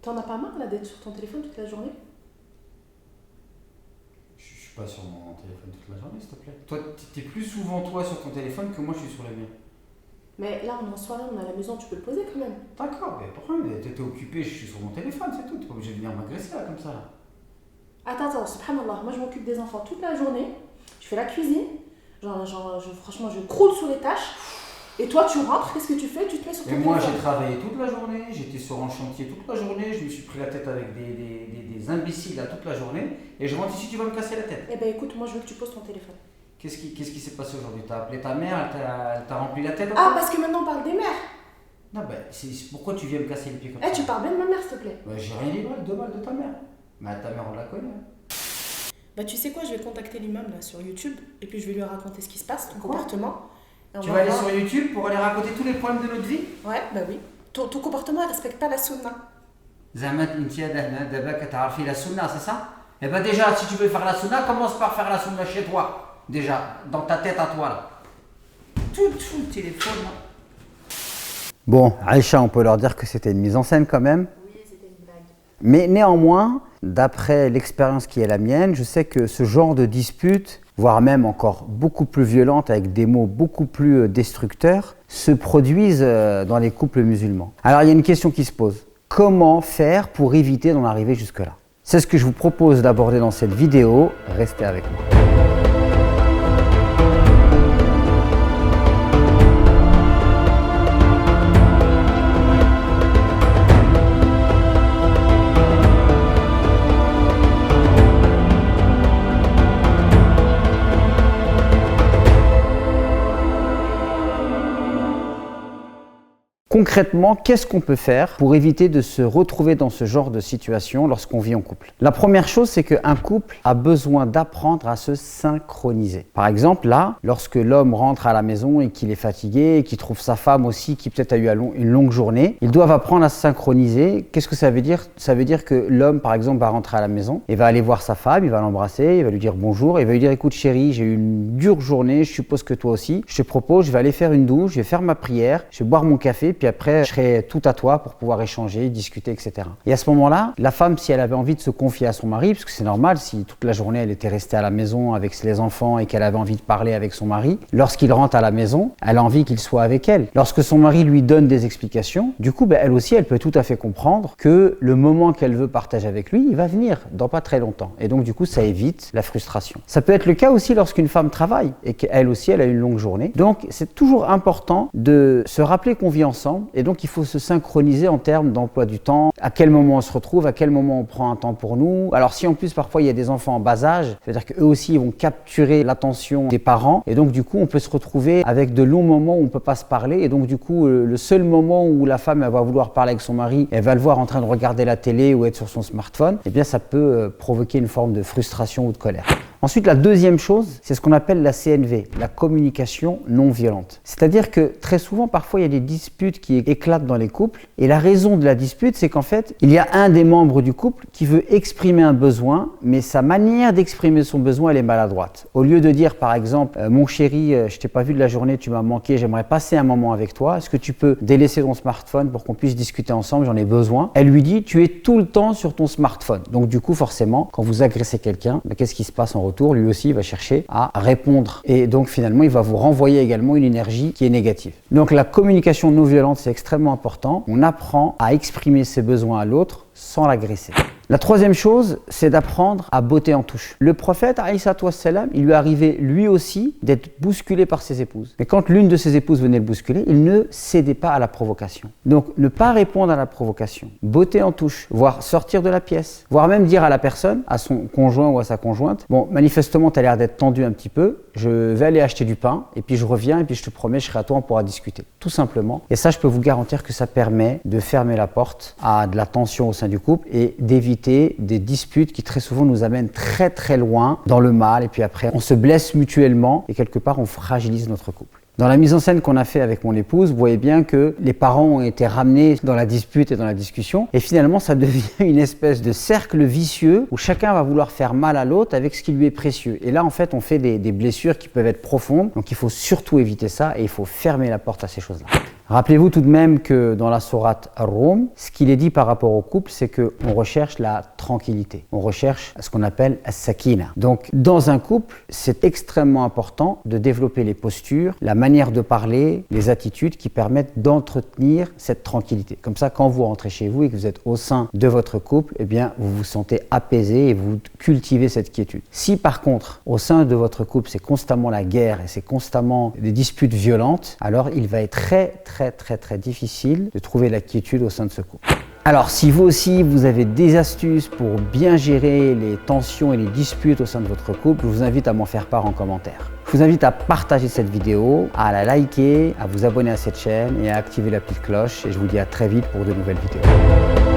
T'en as pas marre là d'être sur ton téléphone toute la journée? Je suis pas sur mon téléphone toute la journée, s'il te plaît. Toi, t'es plus souvent toi sur ton téléphone que moi je suis sur le mien. Mais là, on est en soirée, on est à la maison, tu peux le poser quand même. D'accord, mais pourquoi? T'étais occupé, je suis sur mon téléphone, c'est tout. T'es pas obligé de venir m'agresser là comme ça. Attends, subhanallah, moi je m'occupe des enfants toute la journée, je fais la cuisine, franchement je croule sous les tâches, et toi tu rentres, qu'est-ce que tu fais? Tu te mets sur ton Et téléphone. moi j'ai travaillé toute la journée, j'étais sur un chantier toute la journée, je me suis pris la tête avec des imbéciles là toute la journée, et je rentre ici, tu vas me casser la tête. Eh ben écoute, moi je veux que tu poses ton téléphone. Qu'est-ce qui s'est passé aujourd'hui? T'as appelé ta mère, elle t'a rempli la tête? Ah, parce que maintenant on parle des mères. Non, ben, pourquoi tu viens me casser les pieds comme Eh, ça? tu parles bien de ma mère, s'il te plaît. Ben, j'ai rien dit de mal de ta mère. Mais ta mère, on la connaît. Bah tu sais quoi, je vais contacter l'imam là sur YouTube, et puis je vais lui raconter ce qui se passe, ton Quoi? comportement. Tu vas aller sur YouTube pour aller raconter tous les problèmes de notre vie? Ouais, bah oui. Ton comportement, il respecte pas la sunna. Zamat Intia d'abord que t'as fait la sunna, c'est ça? Eh ben déjà, si tu veux faire la sunna, commence par faire la sunna chez toi. Déjà, dans ta tête à toi là. Tout le téléphone là. Bon, Aïcha, on peut leur dire que c'était une mise en scène quand même. Oui, c'était une blague. Mais néanmoins, d'après l'expérience qui est la mienne, je sais que ce genre de dispute, voire même encore beaucoup plus violente avec des mots beaucoup plus destructeurs, se produisent dans les couples musulmans. Alors il y a une question qui se pose. Comment faire pour éviter d'en arriver jusque-là? C'est ce que je vous propose d'aborder dans cette vidéo. Restez avec moi. Concrètement, qu'est-ce qu'on peut faire pour éviter de se retrouver dans ce genre de situation lorsqu'on vit en couple? La première chose, c'est qu'un couple a besoin d'apprendre à se synchroniser. Par exemple, là, lorsque l'homme rentre à la maison et qu'il est fatigué et qu'il trouve sa femme aussi qui peut-être a eu une longue journée, ils doivent apprendre à se synchroniser. Qu'est-ce que ça veut dire? Ça veut dire que l'homme, par exemple, va rentrer à la maison et va aller voir sa femme, il va l'embrasser, il va lui dire bonjour, il va lui dire écoute chérie, j'ai eu une dure journée, je suppose que toi aussi, je te propose, je vais aller faire une douche, je vais faire ma prière, je vais boire mon café, puis après je serai tout à toi pour pouvoir échanger, discuter, etc. Et à ce moment-là, la femme, si elle avait envie de se confier à son mari, parce que c'est normal, si toute la journée elle était restée à la maison avec les enfants et qu'elle avait envie de parler avec son mari, lorsqu'il rentre à la maison, elle a envie qu'il soit avec elle. Lorsque son mari lui donne des explications, du coup, elle aussi, elle peut tout à fait comprendre que le moment qu'elle veut partager avec lui, il va venir dans pas très longtemps. Et donc, du coup, ça évite la frustration. Ça peut être le cas aussi lorsqu'une femme travaille et qu'elle aussi, elle a une longue journée. Donc, c'est toujours important de se rappeler qu'on vit ensemble et donc il faut se synchroniser en termes d'emploi du temps, à quel moment on se retrouve, à quel moment on prend un temps pour nous. Alors si en plus parfois il y a des enfants en bas âge, c'est-à-dire qu'eux aussi ils vont capturer l'attention des parents et donc du coup on peut se retrouver avec de longs moments où on ne peut pas se parler et donc du coup le seul moment où la femme elle va vouloir parler avec son mari, elle va le voir en train de regarder la télé ou être sur son smartphone, eh bien ça peut provoquer une forme de frustration ou de colère. Ensuite, la deuxième chose, c'est ce qu'on appelle la CNV, la communication non violente. C'est-à-dire que très souvent, parfois, il y a des disputes qui éclatent dans les couples. Et la raison de la dispute, c'est qu'en fait, il y a un des membres du couple qui veut exprimer un besoin, mais sa manière d'exprimer son besoin, elle est maladroite. Au lieu de dire, par exemple, mon chéri, je t'ai pas vu de la journée, tu m'as manqué, j'aimerais passer un moment avec toi. Est-ce que tu peux délaisser ton smartphone pour qu'on puisse discuter ensemble, j'en ai besoin. Elle lui dit, tu es tout le temps sur ton smartphone. Donc du coup, forcément, quand vous agressez quelqu'un, qu'est-ce qui se passe en retour? Lui aussi il va chercher à répondre et donc finalement il va vous renvoyer également une énergie qui est négative. Donc la communication non violente, c'est extrêmement important. On apprend à exprimer ses besoins à l'autre sans l'agresser. La troisième chose, c'est d'apprendre à botter en touche. Le prophète, alayhi wassalam, il lui arrivait lui aussi d'être bousculé par ses épouses. Mais quand l'une de ses épouses venait le bousculer, il ne cédait pas à la provocation. Donc ne pas répondre à la provocation, botter en touche, voire sortir de la pièce, voire même dire à la personne, à son conjoint ou à sa conjointe, bon manifestement tu as l'air d'être tendu un petit peu, je vais aller acheter du pain et puis je reviens et puis je te promets je serai à toi, on pourra discuter. Tout simplement. Et ça je peux vous garantir que ça permet de fermer la porte à de la tension au sein du couple et d'éviter des disputes qui très souvent nous amènent très très loin dans le mal et puis après on se blesse mutuellement et quelque part on fragilise notre couple. Dans la mise en scène qu'on a fait avec mon épouse, vous voyez bien que les parents ont été ramenés dans la dispute et dans la discussion et finalement ça devient une espèce de cercle vicieux où chacun va vouloir faire mal à l'autre avec ce qui lui est précieux. Et là en fait on fait des blessures qui peuvent être profondes, donc il faut surtout éviter ça et il faut fermer la porte à ces choses-là. Rappelez-vous tout de même que dans la sourate Ar-Rum, ce qu'il est dit par rapport au couple, c'est qu'on recherche la tranquillité. On recherche ce qu'on appelle as-sakina. Donc, dans un couple, c'est extrêmement important de développer les postures, la manière de parler, les attitudes qui permettent d'entretenir cette tranquillité. Comme ça, quand vous rentrez chez vous et que vous êtes au sein de votre couple, eh bien, vous vous sentez apaisé et vous cultivez cette quiétude. Si par contre, au sein de votre couple, c'est constamment la guerre et c'est constamment des disputes violentes, alors il va être très difficile de trouver la quiétude au sein de ce couple. Alors, si vous aussi, vous avez des astuces pour bien gérer les tensions et les disputes au sein de votre couple, je vous invite à m'en faire part en commentaire. Je vous invite à partager cette vidéo, à la liker, à vous abonner à cette chaîne et à activer la petite cloche. Et je vous dis à très vite pour de nouvelles vidéos.